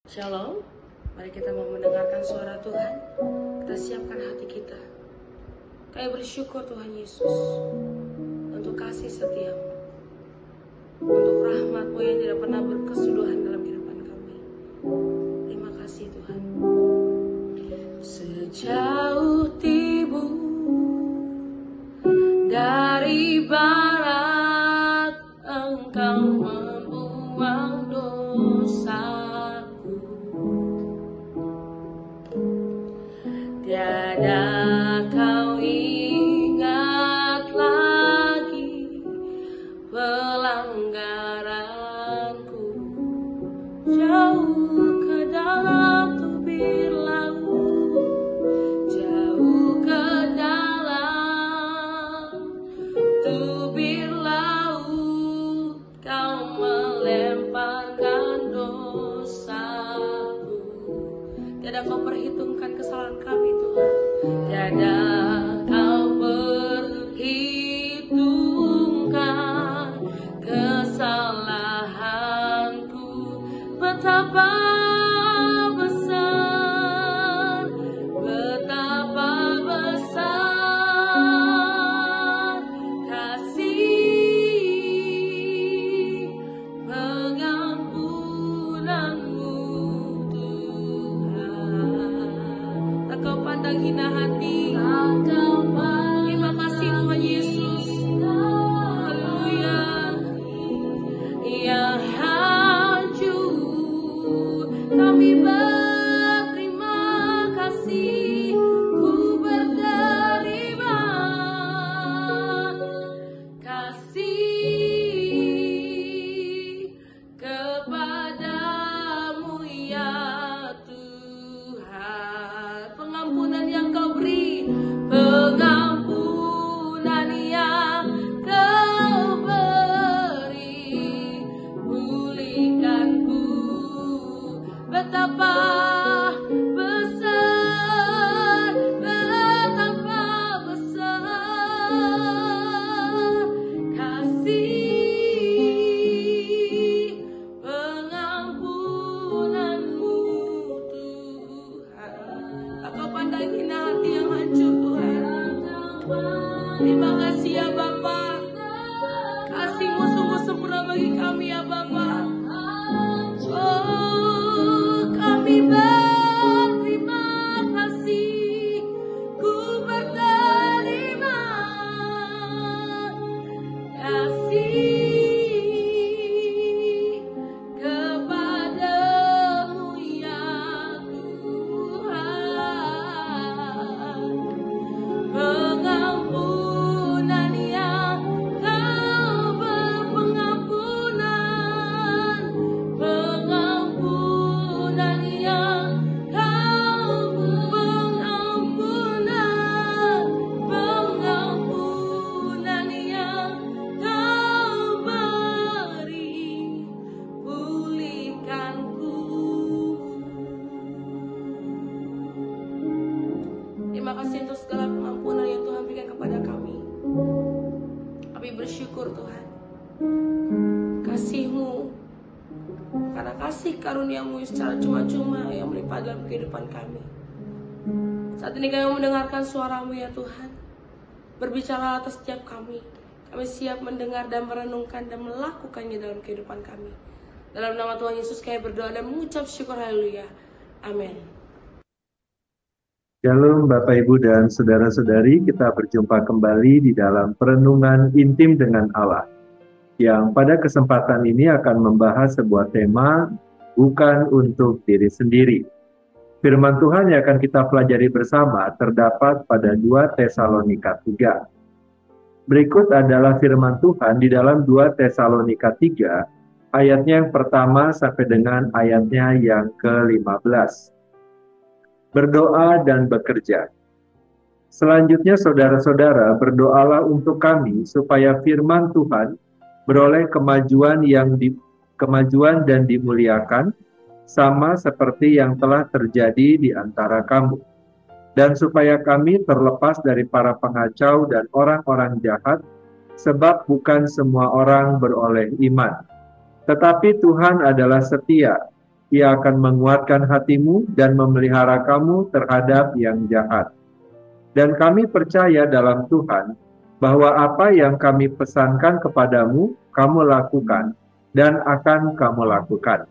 Shalom, mari kita mau mendengarkan suara Tuhan. Kita siapkan hati kita. Kami bersyukur Tuhan Yesus untuk kasih setiamu, untuk rahmat-Mu yang tidak pernah berkesudahan dalam kehidupan kami. Terima kasih Tuhan. Sejauh timur dari barat, Engkau membuang dosa. Tiada kau ingat lagi pelanggaranku, jauh ke dalam tubir laut, jauh ke dalam tubir laut, kau melemparkan dosaku. Tiada kau perhitungkan kesalahan kami Tuhan, tiada kau perhitungkan kesalahanku. Betapa besar, betapa besar kasih pengampunanmu Tuhan. Tak kau pandang hina hati. Terima kasih Tuhan Yesus. Haleluya. Yang hancur kami berterima kasih, ku berterima kasih kepadamu ya Tuhan. Pengampunan yang kau beri, pengampunan yang kau beri, pulihkanku. Betapa besar, betapa besar kasih pengampunanmu Tuhan. Tak kau pandang hina hati yang hancur Tuhan. Terima kasih ya Bapa, kasih-Mu sungguh sempurna bagi kami ya Bapa. Oh, kami berterima kasih, ku berterima kasih kepadamu ya Tuhan. Pengampunan yang kau berpengampunan, pengampunan yang kau pengampunan, pengampunan yang kau beri, pulihkanku. Terima kasih untuk segala pengampunan yang Tuhan berikan kepada kami. Kami bersyukur Tuhan. Kasih-Mu, karena kasih karunia-Mu secara cuma-cuma yang melimpah dalam kehidupan kami. Saat ini kami mendengarkan suara-Mu ya Tuhan. Berbicara atas setiap kami. Kami siap mendengar dan merenungkan dan melakukannya dalam kehidupan kami. Dalam nama Tuhan Yesus kami berdoa dan mengucap syukur, haleluya. Amin. Shalom Bapak Ibu dan Saudara-saudari, kita berjumpa kembali di dalam Perenungan Intim dengan Allah, yang pada kesempatan ini akan membahas sebuah tema, bukan untuk diri sendiri. Firman Tuhan yang akan kita pelajari bersama terdapat pada 2 Tesalonika 3. Berikut adalah firman Tuhan di dalam 2 Tesalonika 3, ayatnya yang pertama sampai dengan ayatnya yang ke-15. Berdoa dan bekerja. Selanjutnya saudara-saudara, berdoalah untuk kami supaya firman Tuhan beroleh kemajuan dan dimuliakan, sama seperti yang telah terjadi di antara kamu. Dan supaya kami terlepas dari para pengacau dan orang-orang jahat, sebab bukan semua orang beroleh iman. Tetapi Tuhan adalah setia, Ia akan menguatkan hatimu dan memelihara kamu terhadap yang jahat. Dan kami percaya dalam Tuhan bahwa apa yang kami pesankan kepadamu, kamu lakukan dan akan kamu lakukan.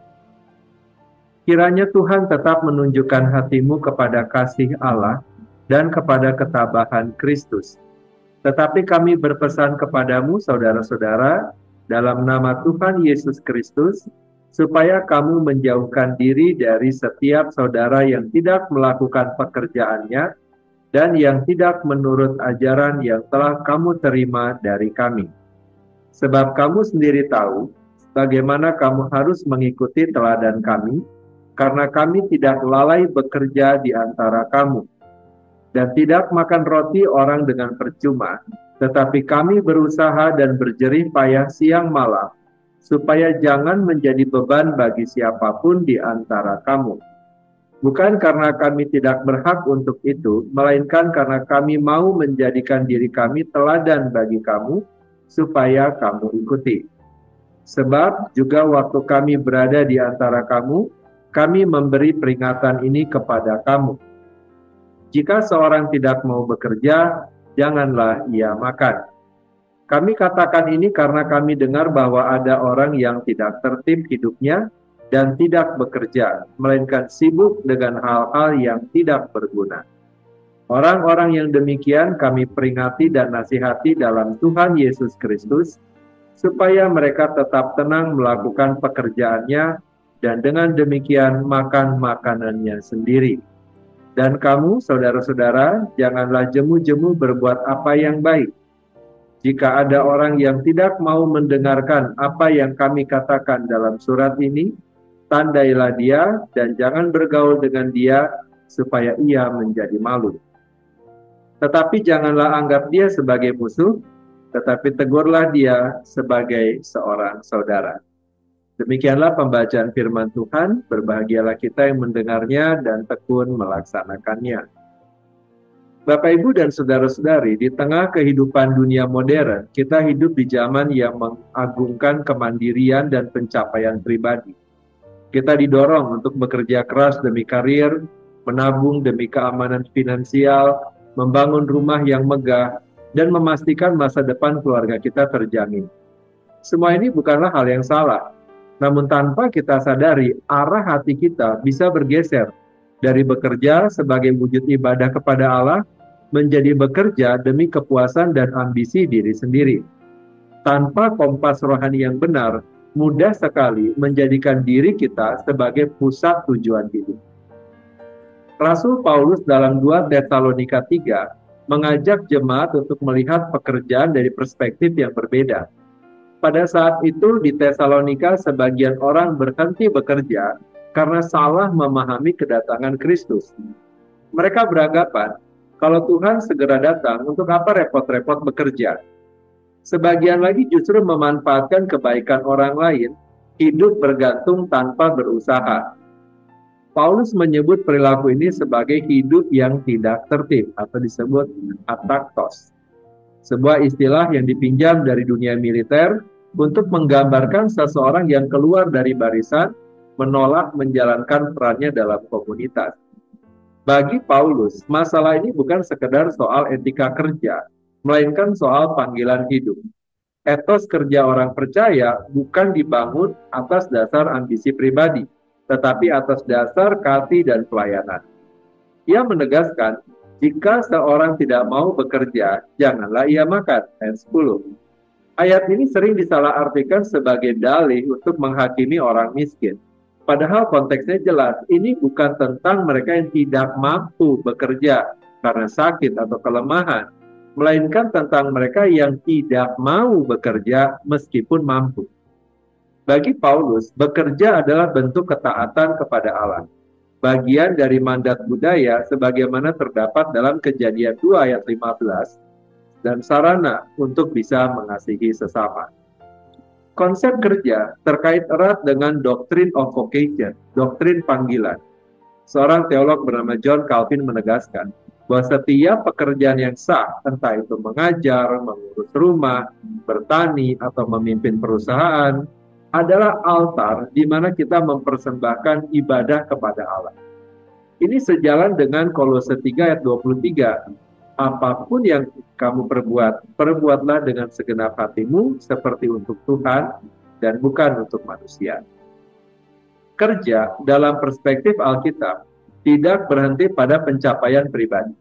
Kiranya Tuhan tetap menunjukkan hatimu kepada kasih Allah dan kepada ketabahan Kristus. Tetapi kami berpesan kepadamu, saudara-saudara, dalam nama Tuhan Yesus Kristus, supaya kamu menjauhkan diri dari setiap saudara yang tidak melakukan pekerjaannya dan yang tidak menurut ajaran yang telah kamu terima dari kami. Sebab kamu sendiri tahu bagaimana kamu harus mengikuti teladan kami, karena kami tidak lalai bekerja di antara kamu, dan tidak makan roti orang dengan percuma, tetapi kami berusaha dan berjerih payah siang malam, supaya jangan menjadi beban bagi siapapun di antara kamu. Bukan karena kami tidak berhak untuk itu, melainkan karena kami mau menjadikan diri kami teladan bagi kamu, supaya kamu ikuti. Sebab juga waktu kami berada di antara kamu, kami memberi peringatan ini kepada kamu. Jika seorang tidak mau bekerja, janganlah ia makan. Kami katakan ini karena kami dengar bahwa ada orang yang tidak tertib hidupnya dan tidak bekerja, melainkan sibuk dengan hal-hal yang tidak berguna. Orang-orang yang demikian kami peringati dan nasihati dalam Tuhan Yesus Kristus, supaya mereka tetap tenang melakukan pekerjaannya dan dengan demikian makan makanannya sendiri. Dan kamu, saudara-saudara, janganlah jemu-jemu berbuat apa yang baik. Jika ada orang yang tidak mau mendengarkan apa yang kami katakan dalam surat ini, tandailah dia dan jangan bergaul dengan dia supaya ia menjadi malu. Tetapi janganlah anggap dia sebagai musuh, tetapi tegurlah dia sebagai seorang saudara. Demikianlah pembacaan firman Tuhan, berbahagialah kita yang mendengarnya dan tekun melaksanakannya. Bapak, Ibu, dan saudara-saudari, di tengah kehidupan dunia modern, kita hidup di zaman yang mengagungkan kemandirian dan pencapaian pribadi. Kita didorong untuk bekerja keras demi karir, menabung demi keamanan finansial, membangun rumah yang megah, dan memastikan masa depan keluarga kita terjamin. Semua ini bukanlah hal yang salah, namun tanpa kita sadari, arah hati kita bisa bergeser dari bekerja sebagai wujud ibadah kepada Allah, menjadi bekerja demi kepuasan dan ambisi diri sendiri. Tanpa kompas rohani yang benar, mudah sekali menjadikan diri kita sebagai pusat tujuan hidup. Rasul Paulus dalam 2 Tesalonika 3 mengajak jemaat untuk melihat pekerjaan dari perspektif yang berbeda. Pada saat itu di Tesalonika sebagian orang berhenti bekerja karena salah memahami kedatangan Kristus. Mereka beranggapan, kalau Tuhan segera datang, untuk apa repot-repot bekerja? Sebagian lagi justru memanfaatkan kebaikan orang lain, hidup bergantung tanpa berusaha. Paulus menyebut perilaku ini sebagai hidup yang tidak tertib atau disebut ataktos. Sebuah istilah yang dipinjam dari dunia militer untuk menggambarkan seseorang yang keluar dari barisan, menolak menjalankan perannya dalam komunitas. Bagi Paulus, masalah ini bukan sekedar soal etika kerja, melainkan soal panggilan hidup. Etos kerja orang percaya bukan dibangun atas dasar ambisi pribadi, tetapi atas dasar kasih dan pelayanan. Ia menegaskan, jika seorang tidak mau bekerja, janganlah ia makan. Ayat 10. Ayat ini sering disalahartikan sebagai dalih untuk menghakimi orang miskin. Padahal konteksnya jelas, ini bukan tentang mereka yang tidak mampu bekerja karena sakit atau kelemahan, melainkan tentang mereka yang tidak mau bekerja meskipun mampu. Bagi Paulus, bekerja adalah bentuk ketaatan kepada Allah. Bagian dari mandat budaya sebagaimana terdapat dalam Kejadian 2 ayat 15, dan sarana untuk bisa mengasihi sesama. Konsep kerja terkait erat dengan doctrine of vocation, doktrin panggilan. Seorang teolog bernama John Calvin menegaskan bahwa setiap pekerjaan yang sah, entah itu mengajar, mengurus rumah, bertani, atau memimpin perusahaan, adalah altar di mana kita mempersembahkan ibadah kepada Allah. Ini sejalan dengan Kolose 3 ayat 23. Apapun yang kamu perbuat, perbuatlah dengan segenap hatimu seperti untuk Tuhan dan bukan untuk manusia. Kerja dalam perspektif Alkitab tidak berhenti pada pencapaian pribadi,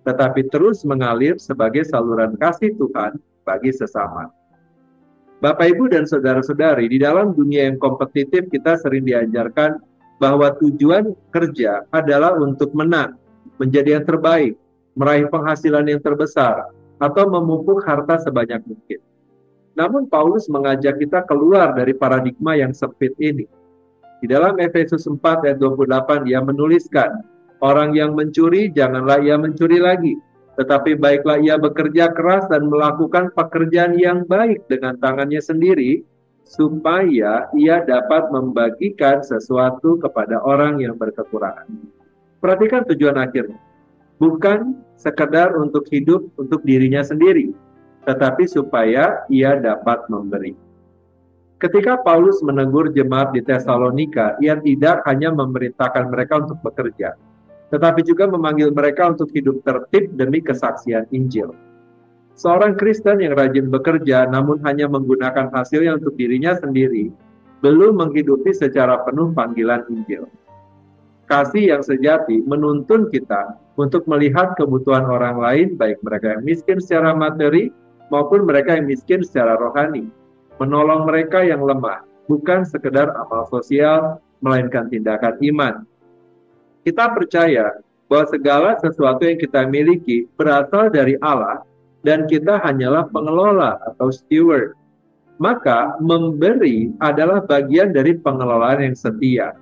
tetapi terus mengalir sebagai saluran kasih Tuhan bagi sesama. Bapak, Ibu, dan saudara-saudari, di dalam dunia yang kompetitif kita sering diajarkan bahwa tujuan kerja adalah untuk menang, menjadi yang terbaik, meraih penghasilan yang terbesar, atau memupuk harta sebanyak mungkin. Namun Paulus mengajak kita keluar dari paradigma yang sempit ini. Di dalam Efesus 4 ayat 28 ia menuliskan, orang yang mencuri janganlah ia mencuri lagi, tetapi baiklah ia bekerja keras dan melakukan pekerjaan yang baik dengan tangannya sendiri, supaya ia dapat membagikan sesuatu kepada orang yang berkekurangan. Perhatikan tujuan akhirnya. Bukan sekedar untuk hidup untuk dirinya sendiri, tetapi supaya ia dapat memberi. Ketika Paulus menegur jemaat di Tesalonika, ia tidak hanya memerintahkan mereka untuk bekerja, tetapi juga memanggil mereka untuk hidup tertib demi kesaksian Injil. Seorang Kristen yang rajin bekerja namun hanya menggunakan hasilnya untuk dirinya sendiri, belum menghidupi secara penuh panggilan Injil. Kasih yang sejati menuntun kita untuk melihat kebutuhan orang lain, baik mereka yang miskin secara materi maupun mereka yang miskin secara rohani. Menolong mereka yang lemah, bukan sekedar amal sosial, melainkan tindakan iman. Kita percaya bahwa segala sesuatu yang kita miliki berasal dari Allah dan kita hanyalah pengelola atau steward. Maka memberi adalah bagian dari pengelolaan yang setia.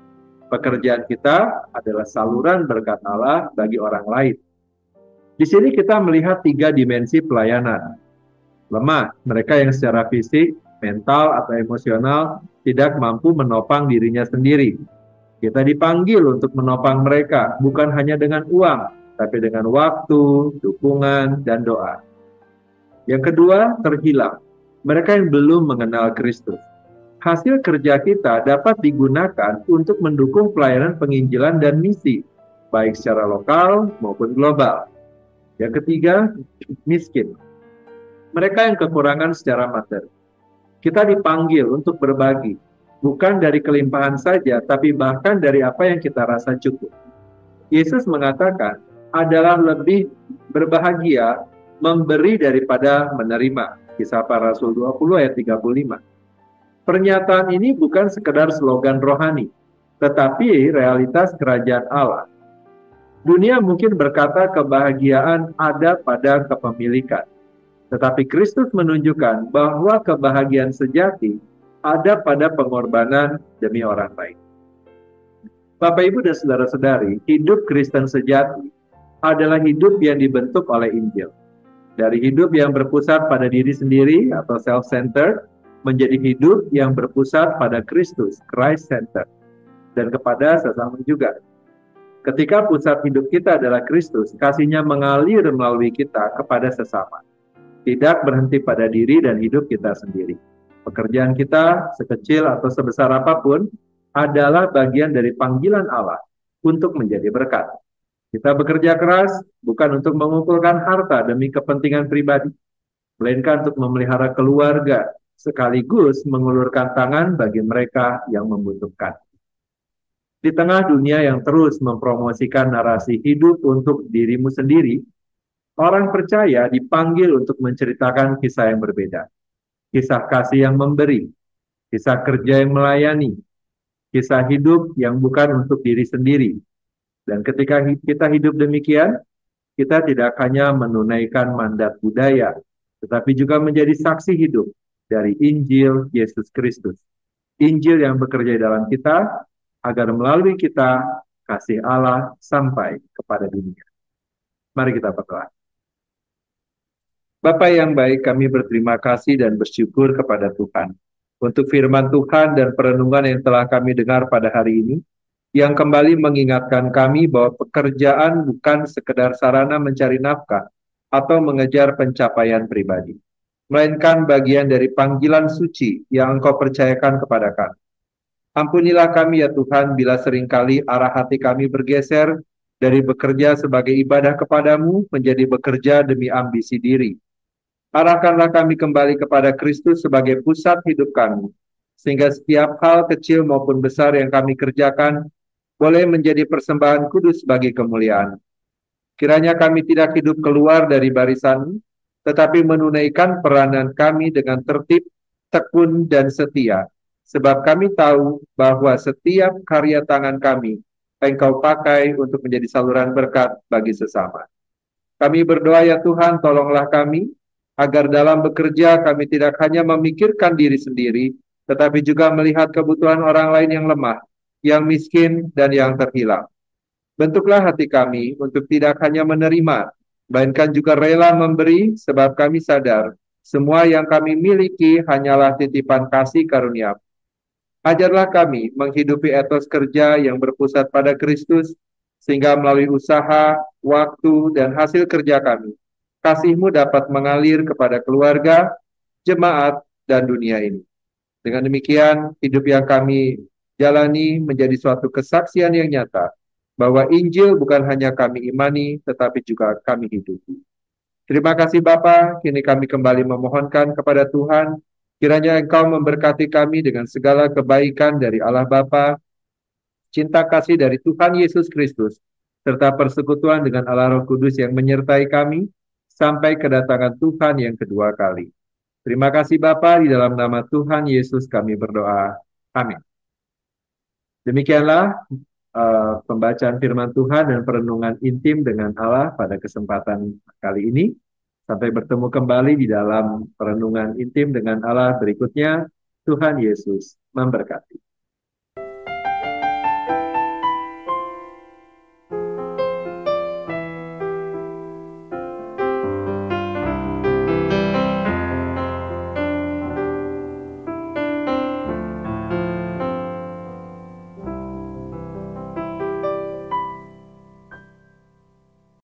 Pekerjaan kita adalah saluran berkat Allah bagi orang lain. Di sini kita melihat 3 dimensi pelayanan. Lemah, mereka yang secara fisik, mental, atau emosional tidak mampu menopang dirinya sendiri. Kita dipanggil untuk menopang mereka, bukan hanya dengan uang, tapi dengan waktu, dukungan, dan doa. Yang kedua, terhilang. Mereka yang belum mengenal Kristus. Hasil kerja kita dapat digunakan untuk mendukung pelayanan penginjilan dan misi, baik secara lokal maupun global. Yang ketiga, miskin. Mereka yang kekurangan secara materi. Kita dipanggil untuk berbagi, bukan dari kelimpahan saja, tapi bahkan dari apa yang kita rasa cukup. Yesus mengatakan, adalah lebih berbahagia memberi daripada menerima. Kisah Para Rasul 20 ayat 35. Pernyataan ini bukan sekedar slogan rohani, tetapi realitas kerajaan Allah. Dunia mungkin berkata kebahagiaan ada pada kepemilikan. Tetapi Kristus menunjukkan bahwa kebahagiaan sejati ada pada pengorbanan demi orang lain. Bapak, Ibu, dan saudara-saudari, hidup Kristen sejati adalah hidup yang dibentuk oleh Injil. Dari hidup yang berpusat pada diri sendiri atau self-centered, menjadi hidup yang berpusat pada Kristus, Christ-centered, dan kepada sesama juga. Ketika pusat hidup kita adalah Kristus, kasih-Nya mengalir melalui kita kepada sesama. Tidak berhenti pada diri dan hidup kita sendiri. Pekerjaan kita, sekecil atau sebesar apapun, adalah bagian dari panggilan Allah untuk menjadi berkat. Kita bekerja keras bukan untuk mengumpulkan harta demi kepentingan pribadi, melainkan untuk memelihara keluarga, sekaligus mengulurkan tangan bagi mereka yang membutuhkan. Di tengah dunia yang terus mempromosikan narasi hidup untuk dirimu sendiri, orang percaya dipanggil untuk menceritakan kisah yang berbeda. Kisah kasih yang memberi, kisah kerja yang melayani, kisah hidup yang bukan untuk diri sendiri. Dan ketika kita hidup demikian, kita tidak hanya menunaikan mandat budaya, tetapi juga menjadi saksi hidup dari Injil Yesus Kristus. Injil yang bekerja dalam kita, agar melalui kita, kasih Allah sampai kepada dunia. Mari kita berdoa. Bapa yang baik, kami berterima kasih dan bersyukur kepada Tuhan untuk firman Tuhan dan perenungan yang telah kami dengar pada hari ini, yang kembali mengingatkan kami bahwa pekerjaan bukan sekedar sarana mencari nafkah atau mengejar pencapaian pribadi. melainkan bagian dari panggilan suci yang Engkau percayakan kepada kami. Ampunilah kami ya Tuhan bila seringkali arah hati kami bergeser dari bekerja sebagai ibadah kepadamu menjadi bekerja demi ambisi diri. Arahkanlah kami kembali kepada Kristus sebagai pusat hidup kami, sehingga setiap hal kecil maupun besar yang kami kerjakan boleh menjadi persembahan kudus bagi kemuliaan. Kiranya kami tidak hidup keluar dari barisan, tetapi menunaikan peranan kami dengan tertib, tekun, dan setia. Sebab kami tahu bahwa setiap karya tangan kami Engkau pakai untuk menjadi saluran berkat bagi sesama. Kami berdoa ya Tuhan, tolonglah kami, agar dalam bekerja kami tidak hanya memikirkan diri sendiri, tetapi juga melihat kebutuhan orang lain yang lemah, yang miskin, dan yang terhilang. Bentuklah hati kami untuk tidak hanya menerima, melainkan juga rela memberi, sebab kami sadar semua yang kami miliki hanyalah titipan kasih karunia. Ajarlah kami menghidupi etos kerja yang berpusat pada Kristus, sehingga melalui usaha, waktu, dan hasil kerja kami, kasih-Mu dapat mengalir kepada keluarga, jemaat, dan dunia ini. Dengan demikian, hidup yang kami jalani menjadi suatu kesaksian yang nyata, bahwa Injil bukan hanya kami imani, tetapi juga kami hidupi. Terima kasih Bapa, kini kami kembali memohonkan kepada Tuhan, kiranya Engkau memberkati kami dengan segala kebaikan dari Allah Bapa, cinta kasih dari Tuhan Yesus Kristus, serta persekutuan dengan Allah Roh Kudus yang menyertai kami, sampai kedatangan Tuhan yang kedua kali. Terima kasih Bapa, di dalam nama Tuhan Yesus kami berdoa. Amin. Demikianlah pembacaan firman Tuhan dan perenungan intim dengan Allah pada kesempatan kali ini. Sampai bertemu kembali di dalam perenungan intim dengan Allah berikutnya. Tuhan Yesus memberkati.